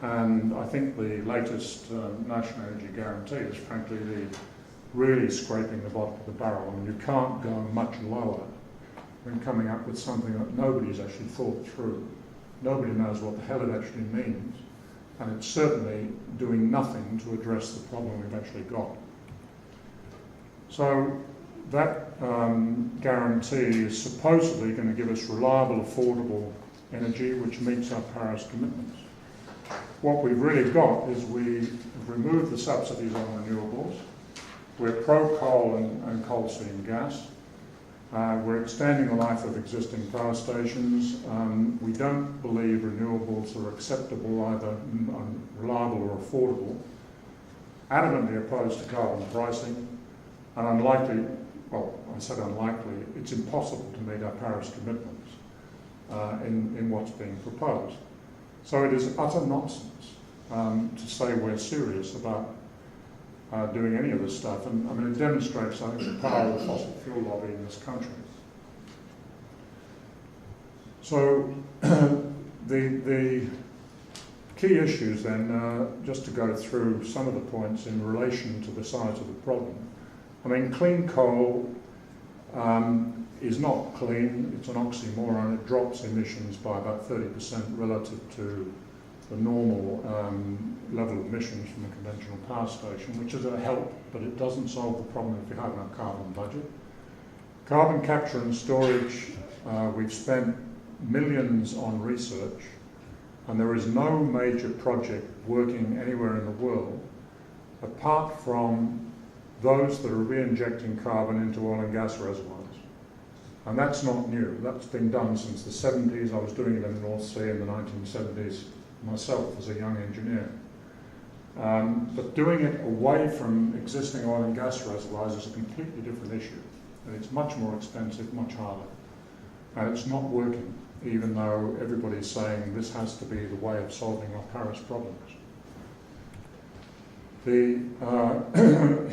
And I think the latest National Energy Guarantee is frankly really scraping the bottom of the barrel. I mean, you can't go much lower when coming up with something that nobody's actually thought through. Nobody knows what the hell it actually means, and it's certainly doing nothing to address the problem we've actually got. So that guarantee is supposedly going to give us reliable, affordable energy which meets our Paris commitments. What we've really got is we've removed the subsidies on renewables. We're pro-coal and coal seam gas. We're extending the life of existing power stations. We don't believe renewables are acceptable, either reliable or affordable. Adamantly opposed to carbon pricing, and unlikely, well, I said unlikely, it's impossible to meet our Paris commitments in what's being proposed. So it is utter nonsense to say we're serious about doing any of this stuff, and I mean it demonstrates, I think, the power of the fossil fuel lobby in this country. So the key issues then, just to go through some of the points in relation to the size of the problem. I mean, clean coal is not clean, it's an oxymoron. It drops emissions by about 30% relative to the normal level of emissions from a conventional power station, which is a help, but it doesn't solve the problem if you have no carbon budget. Carbon capture and storage, we've spent millions on research, and there is no major project working anywhere in the world apart from those that are re-injecting carbon into oil and gas reservoirs. And that's not new. That's been done since the 70s. I was doing it in the North Sea in the 1970s myself as a young engineer. But doing it away from existing oil and gas reservoirs is a completely different issue. And it's much more expensive, much harder. And it's not working, even though everybody's saying this has to be the way of solving our Paris problems. The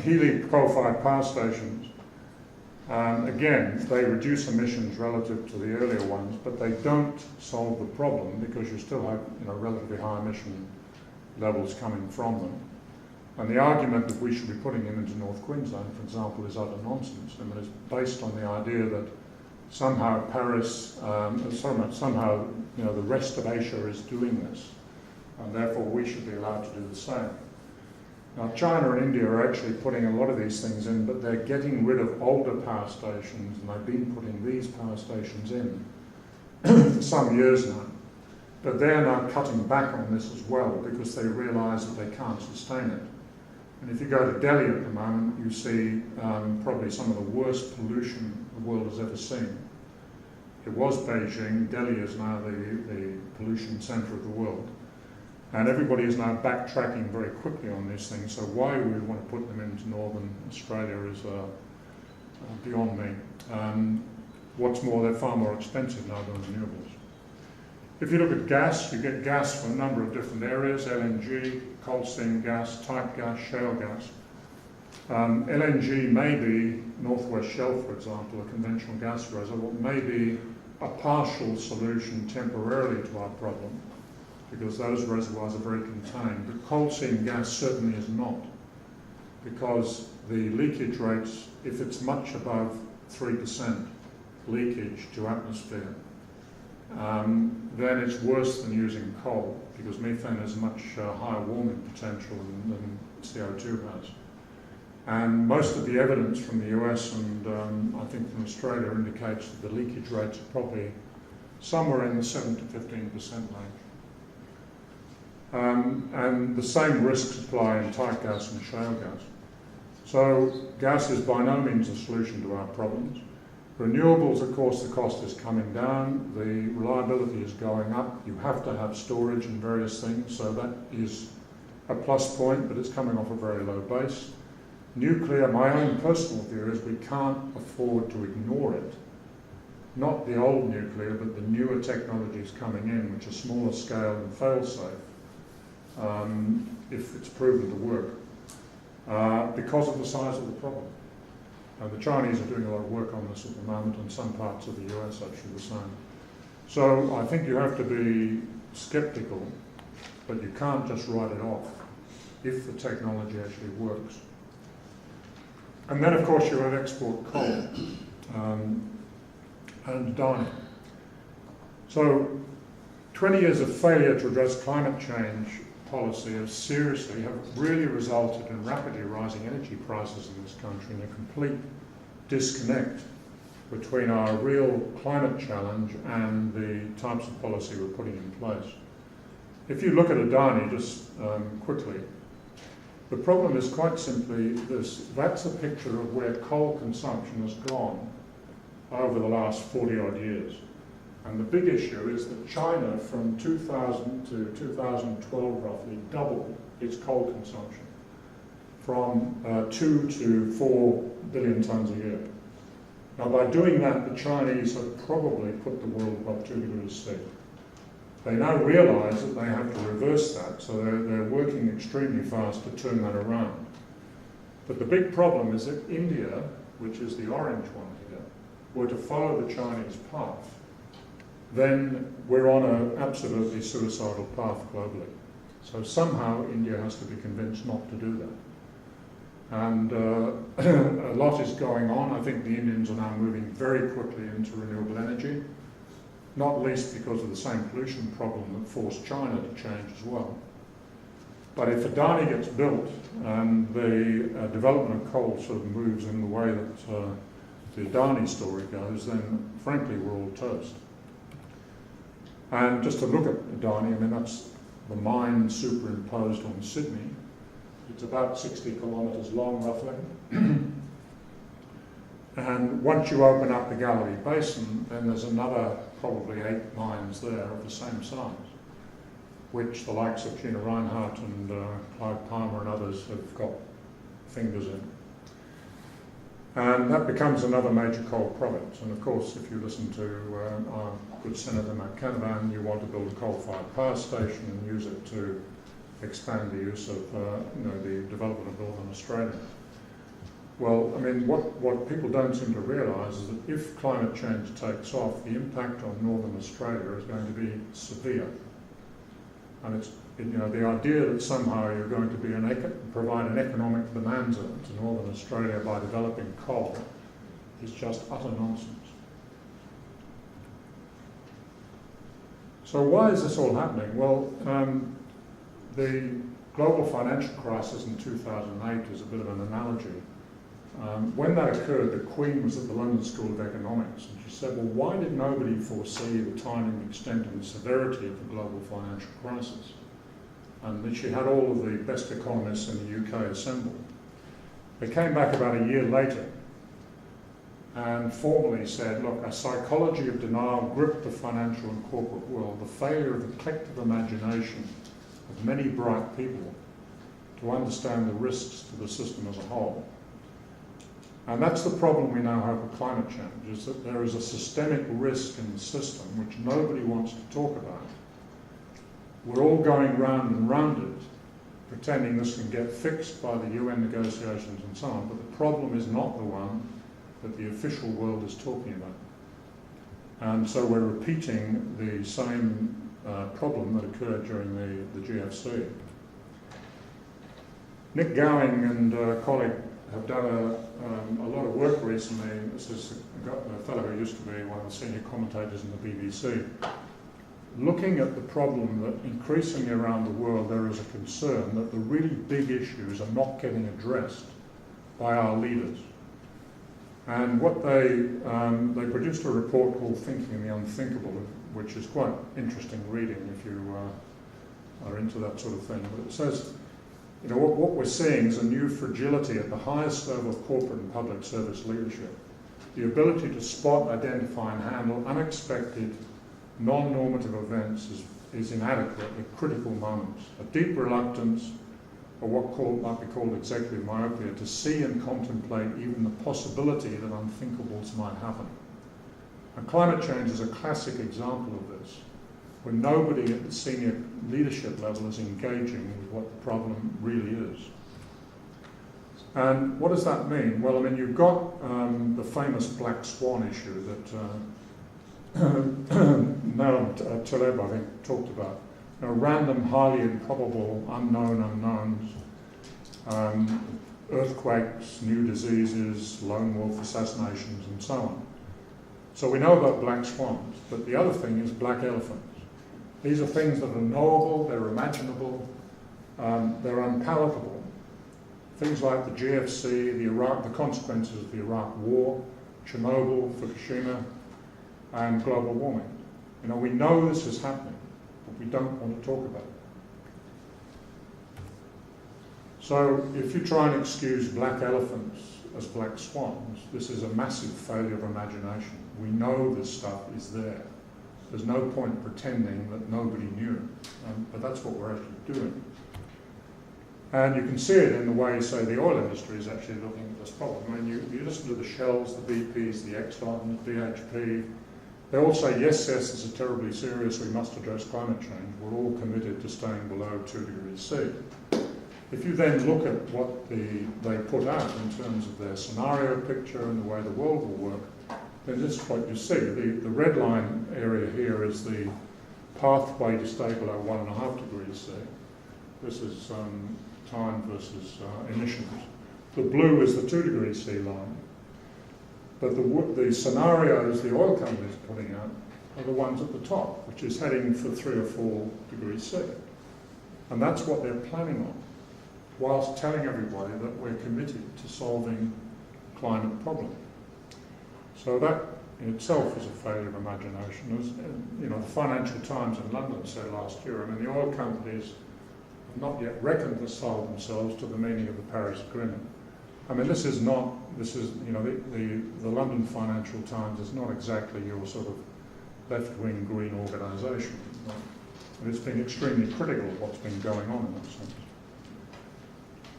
Healy coal-fired power stations, again, they reduce emissions relative to the earlier ones, but they don't solve the problem because you still have relatively high emission levels coming from them. And the argument that we should be putting them into North Queensland, for example, is utter nonsense. I mean, it's based on the idea that somehow Paris, somehow the rest of Asia is doing this, and therefore we should be allowed to do the same. Now, China and India are actually putting a lot of these things in, but they're getting rid of older power stations, and they've been putting these power stations in for some years now. But they're now cutting back on this as well because they realise that they can't sustain it. And if you go to Delhi at the moment, you see probably some of the worst pollution the world has ever seen. It was Beijing. Delhi is now the pollution centre of the world. And everybody is now backtracking very quickly on these things. So why we want to put them into northern Australia is beyond me. What's more, they're far more expensive now than renewables. If you look at gas, you get gas from a number of different areas: LNG, coal seam gas, type gas, shale gas. LNG may be Northwest Shelf, for example, a conventional gas reservoir, may be a partial solution temporarily to our problem, because those reservoirs are very contained. But coal seam gas certainly is not, because the leakage rates, if it's much above 3% leakage to atmosphere, then it's worse than using coal, because methane has a much higher warming potential than CO2 has. And most of the evidence from the US and I think from Australia indicates that the leakage rates are probably somewhere in the 7 to 15% range. And the same risks apply in tight gas and shale gas. So gas is by no means a solution to our problems. Renewables, of course, the cost is coming down, the reliability is going up, you have to have storage and various things, so that is a plus point, but it's coming off a very low base. Nuclear, my own personal view is we can't afford to ignore it. Not the old nuclear, but the newer technologies coming in, which are smaller scale and fail-safe, if it's proven to work, because of the size of the problem. The Chinese are doing a lot of work on this at the moment, and some parts of the US actually the same. So I think you have to be sceptical, but you can't just write it off if the technology actually works. And then, of course, you have export coal and dyeing. So 20 years of failure to address climate change policy have really resulted in rapidly rising energy prices in this country and a complete disconnect between our real climate challenge and the types of policy we're putting in place. If you look at Adani, just quickly, the problem is quite simply this. That's a picture of where coal consumption has gone over the last 40-odd years. And the big issue is that China, from 2000 to 2012 roughly, doubled its coal consumption from 2 to 4 billion tonnes a year. Now, by doing that, the Chinese have probably put the world above 2 degrees C. They now realise that they have to reverse that, so they're working extremely fast to turn that around. But the big problem is that India, which is the orange one here, were to follow the Chinese path, then we're on an absolutely suicidal path globally. So somehow India has to be convinced not to do that. And a lot is going on. I think the Indians are now moving very quickly into renewable energy. not least because of the same pollution problem that forced China to change as well. But if Adani gets built and the development of coal sort of moves in the way that the Adani story goes, then frankly we're all toast. And just to look at Adani, I mean that's the mine superimposed on Sydney. It's about 60 kilometres long roughly. And once you open up the Galilee Basin, then there's another probably 8 mines there of the same size, which the likes of Gina Reinhardt and Clive Palmer and others have got fingers in. And that becomes another major coal province. And of course, if you listen to our good Senator Matt Canavan, you want to build a coal-fired power station and use it to expand the use of the development of Northern Australia. Well, I mean, what people don't seem to realise is that if climate change takes off, the impact on Northern Australia is going to be severe. And it's, the idea that somehow you're going to provide an economic bonanza to Northern Australia by developing coal is just utter nonsense. So why is this all happening? Well, the global financial crisis in 2008 is a bit of an analogy. When that occurred, the Queen was at the London School of Economics, and she said, well, why did nobody foresee the timing, extent and severity of the global financial crisis? And then she had all of the best economists in the UK assembled. They came back about a year later and formally said, look, a psychology of denial gripped the financial and corporate world, the failure of the collective imagination of many bright people to understand the risks to the system as a whole. And that's the problem we now have with climate change, is that there is a systemic risk in the system which nobody wants to talk about. We're all going round and round it, pretending this can get fixed by the UN negotiations and so on, but the problem is not the one that the official world is talking about. And so we're repeating the same problem that occurred during the GFC. Nick Gowing and a colleague have done a lot of work recently. This is a fellow who used to be one of the senior commentators in the BBC, looking at the problem that increasingly around the world there is a concern that the really big issues are not getting addressed by our leaders. And what they produced a report called Thinking the Unthinkable, which is quite interesting reading if you are into that sort of thing. But it says, what we're seeing is a new fragility at the highest level of corporate and public service leadership. The ability to spot, identify and handle unexpected, non-normative events is inadequate at critical moments. A deep reluctance, or what might be called executive myopia, to see and contemplate even the possibility that unthinkables might happen. And climate change is a classic example of this, where nobody at the senior leadership level is engaging with what the problem really is. And what does that mean? Well, I mean, you've got the famous black swan issue that Taleb, I think, talked about. Random, highly improbable, unknown unknowns, earthquakes, new diseases, lone wolf assassinations, and so on. So we know about black swans, but the other thing is black elephants. These are things that are knowable, they're imaginable, they're unpalatable. Things like the GFC, the consequences of the Iraq War, Chernobyl, Fukushima, and global warming. We know this is happening, but we don't want to talk about it. So if you try and excuse black elephants as black swans, this is a massive failure of imagination. We know this stuff is there. There's no point pretending that nobody knew, but that's what we're actually doing. And you can see it in the way, say, the oil industry is actually looking at this problem. I mean, you listen to the Shells, the BPs, the Exxons, BHP, they all say, yes, this is terribly serious, we must address climate change. We're all committed to staying below 2 degrees C. If you then look at what they put out in terms of their scenario picture and the way the world will work, then this is what you see. The red line area here is the pathway to stay below 1.5 degrees C. This is time versus emissions. The blue is the 2 degrees C line. But the scenarios the oil companies are putting out are the ones at the top, which is heading for 3 or 4 degrees C. And that's what they're planning on, whilst telling everybody that we're committed to solving climate problem. So that in itself is a failure of imagination. As you know, the Financial Times in London said last year, I mean, the oil companies have not yet reconciled themselves to the meaning of the Paris Agreement. I mean, this is, you know, the London Financial Times is not exactly your sort of left-wing green organisation. Right? And it's been extremely critical of what's been going on in that sense.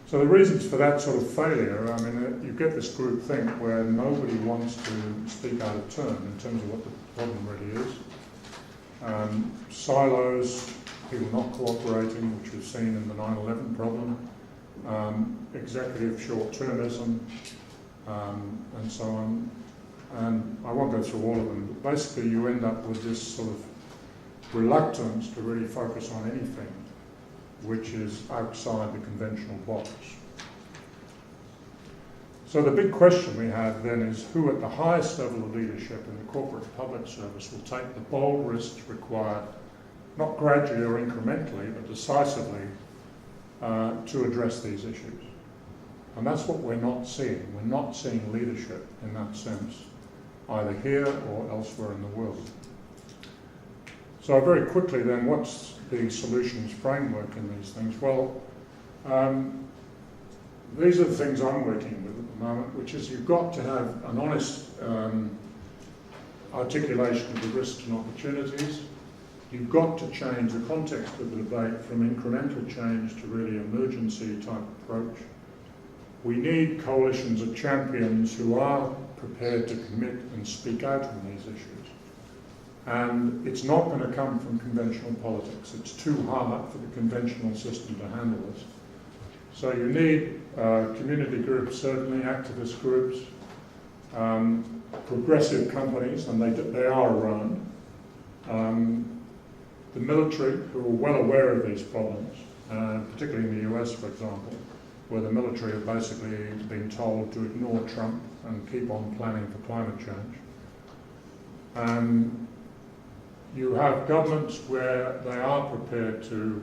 So the reasons for that sort of failure, I mean, you get this group think where nobody wants to speak out of turn in terms of what the problem really is. Silos, people not cooperating, which we've seen in the 9/11 problem. Executive short-termism, and so on. And I won't go through all of them, but basically you end up with this sort of reluctance to really focus on anything which is outside the conventional box. So the big question we have then is who at the highest level of leadership in the corporate public service will take the bold risks required, not gradually or incrementally, but decisively, to address these issues. And that's what we're not seeing. We're not seeing leadership in that sense, either here or elsewhere in the world. So very quickly then, what's the solutions framework in these things? Well, these are the things I'm working with at the moment, which is you've got to have an honest articulation of the risks and opportunities. You've got to change the context of the debate from incremental change to really emergency type approach. We need coalitions of champions who are prepared to commit and speak out on these issues. And it's not going to come from conventional politics. It's too hard for the conventional system to handle this. So you need community groups, certainly, activist groups, progressive companies, and they are around. The military, who are well aware of these problems, particularly in the US, for example, where the military have basically been told to ignore Trump and keep on planning for climate change. You have governments where they are prepared to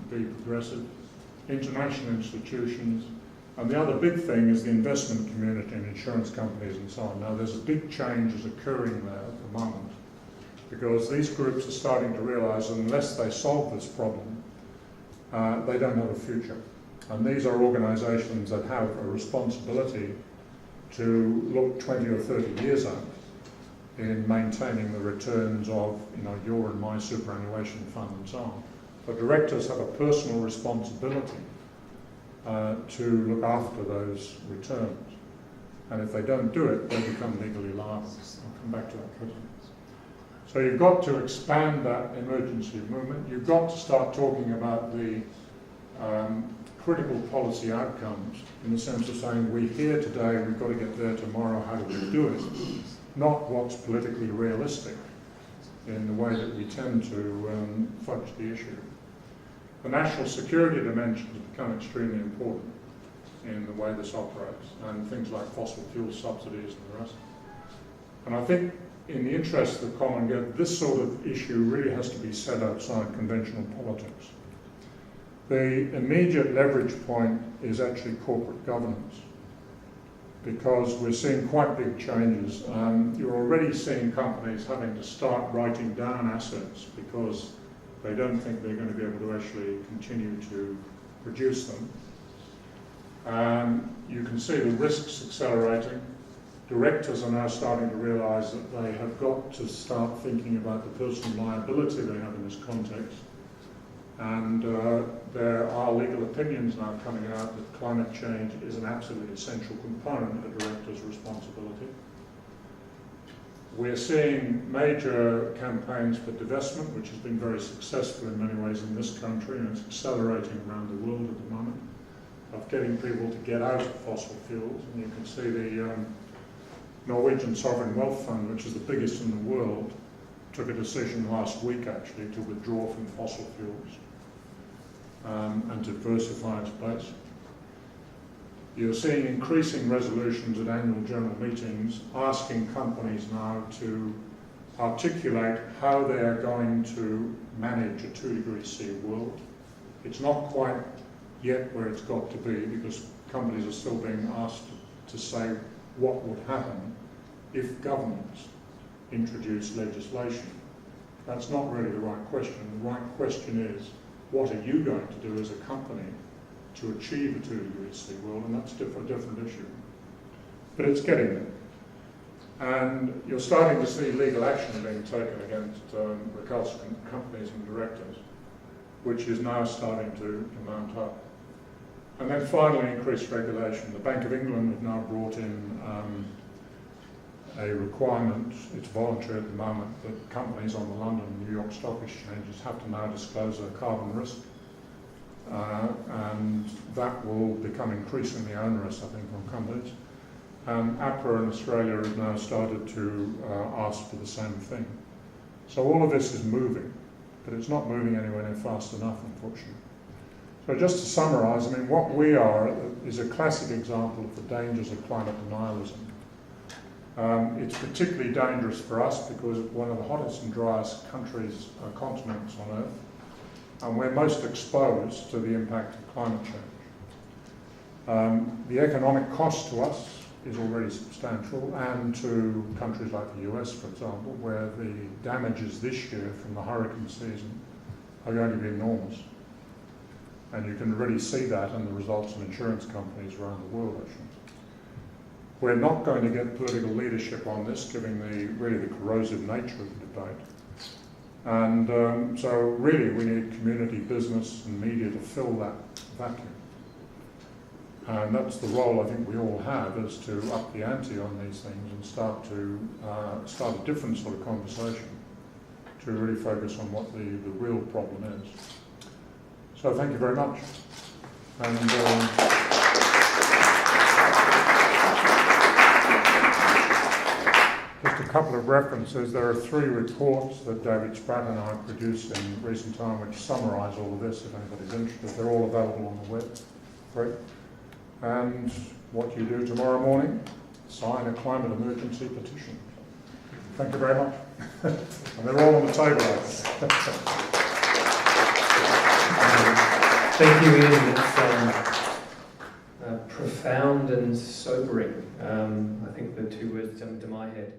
be progressive, international institutions, and the other big thing is the investment community and insurance companies and so on. Now there's a big change that's occurring there at the moment, because these groups are starting to realise that unless they solve this problem, they don't have a future. And these are organisations that have a responsibility to look 20 or 30 years out in maintaining the returns of, you know, your and my superannuation fund and so on. But directors have a personal responsibility to look after those returns. And if they don't do it, they become legally liable. I'll come back to that presently. So you've got to expand that emergency movement. You've got to start talking about the critical policy outcomes in the sense of saying, we're here today, we've got to get there tomorrow, how do we do it? Not what's politically realistic in the way that we tend to fudge the issue. The national security dimension has become extremely important in the way this operates, and things like fossil fuel subsidies and the rest. And I think in the interest of the common good, this sort of issue really has to be set outside conventional politics. The immediate leverage point is actually corporate governance, because we're seeing quite big changes. You're already seeing companies having to start writing down assets because they don't think they're going to be able to actually continue to produce them. You can see the risks accelerating. Directors are now starting to realise that they have got to start thinking about the personal liability they have in this context. And there are legal opinions now coming out that climate change is an absolutely essential component of a director's responsibility. We're seeing major campaigns for divestment, which has been very successful in many ways in this country, and it's accelerating around the world at the moment, of getting people to get out of fossil fuels. And you can see the Norwegian Sovereign Wealth Fund, which is the biggest in the world, took a decision last week actually to withdraw from fossil fuels and diversify its base. You're seeing increasing resolutions at annual general meetings asking companies now to articulate how they are going to manage a 2°C world. It's not quite yet where it's got to be because companies are still being asked to say what would happen if governments introduce legislation. That's not really the right question. The right question is, what are you going to do as a company to achieve a 2°C world? And that's a different issue. But it's getting there. And you're starting to see legal action being taken against recalcitrant companies and directors, which is now starting to mount up. And then finally, increased regulation. The Bank of England have now brought in a requirement, it's voluntary at the moment, that companies on the London and New York Stock Exchanges have to now disclose their carbon risk. And that will become increasingly onerous, I think, on companies. APRA in Australia has now started to ask for the same thing. So all of this is moving, but it's not moving anywhere near fast enough, unfortunately. So just to summarise, I mean, what we are is a classic example of the dangers of climate denialism. It's particularly dangerous for us because it's one of the hottest and driest countries, continents on Earth, and we're most exposed to the impact of climate change. The economic cost to us is already substantial, and to countries like the US, for example, where the damages this year from the hurricane season are going to be enormous. And you can really see that in the results of insurance companies around the world, actually. We're not going to get political leadership on this, given the corrosive nature of the debate. And so really we need community, business and media to fill that vacuum. And that's the role I think we all have, is to up the ante on these things and start a different sort of conversation to really focus on what the real problem is. So thank you very much. And just a couple of references. There are 3 reports that David Spratt and I produced in recent time which summarise all of this, if anybody's interested. They're all available on the web. Great. And what you do tomorrow morning, sign a climate emergency petition. Thank you very much. And they're all on the table. Thank you, Ian. It's profound and sobering. I think the 2 words that jump into my head.